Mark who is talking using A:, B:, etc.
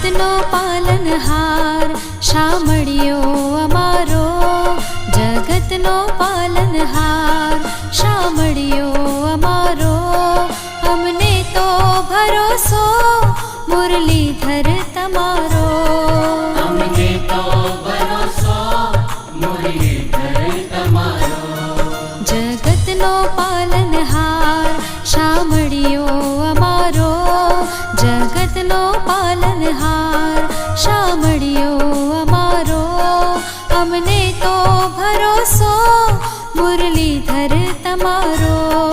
A: જગતનો પાલનહાર શામળિયો અમારો, જગતનો પાલનહાર શામળિયો અમારો. અમને તો ભરોસો મુરલીધર તમારો,
B: અમને તો ભરોસો મુરલીધર તમારો.
A: જગતનો પાલનહાર શામળિયો અમારો, જગતનો પાલનહાર શામળિયો અમારો. અમને તો ભરોસો મુરલીધર તમારો.